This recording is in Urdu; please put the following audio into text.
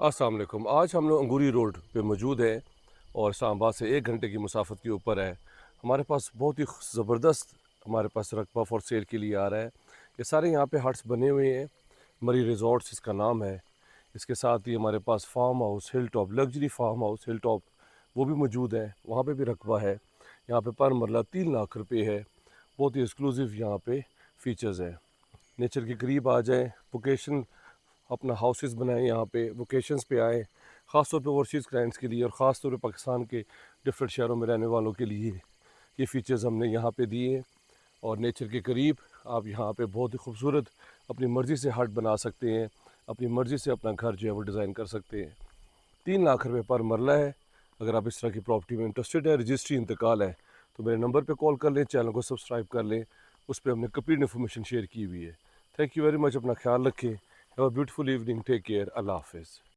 السلام علیکم۔ آج ہم لوگ انگوری روڈ پہ موجود ہیں اور اسلام آباد سے 1 گھنٹے کی مسافت کے اوپر ہے۔ ہمارے پاس بہت ہی زبردست ہمارے پاس رقبہ فار سیل کے لیے آ رہا ہے۔ یہ سارے یہاں پہ ہٹس بنے ہوئے ہیں، مری ریزورٹس اس کا نام ہے۔ اس کے ساتھ ہی ہمارے پاس فارم ہاؤس ہل ٹاپ، لگژری فارم ہاؤس ہل ٹاپ وہ بھی موجود ہے، وہاں پہ بھی رقبہ ہے۔ یہاں پہ پر مرلہ 3 لاکھ روپے ہے۔ بہت ہی ایکسکلوزیو یہاں پہ فیچرز ہیں۔ نیچر کے قریب آ جائیں، ووکیشن اپنا ہاؤسز بنائیں، یہاں پہ ووکیشنز پہ آئیں، خاص طور پہ اوورسیز کلائنٹس کے لیے اور خاص طور پہ پاکستان کے ڈفرینٹ شہروں میں رہنے والوں کے لیے یہ فیچرز ہم نے یہاں پہ دیے ہیں۔ اور نیچر کے قریب آپ یہاں پہ بہت ہی خوبصورت اپنی مرضی سے ہٹ بنا سکتے ہیں، اپنی مرضی سے اپنا گھر جو ہے وہ ڈیزائن کر سکتے ہیں۔ 3 لاکھ روپے پر مرلہ ہے۔ اگر آپ اس طرح کی پراپرٹی میں انٹرسٹڈ ہے، رجسٹری انتقال ہے، تو میرے نمبر پہ کال کر لیں، چینل کو سبسکرائب کر لیں، اس پہ ہم نے کمپلیٹ انفارمیشن شیئر کی ہوئی ہے۔ تھینک یو ویری مچ، اپنا خیال رکھیں۔ Have a beautiful evening, take care, اللہ حافظ۔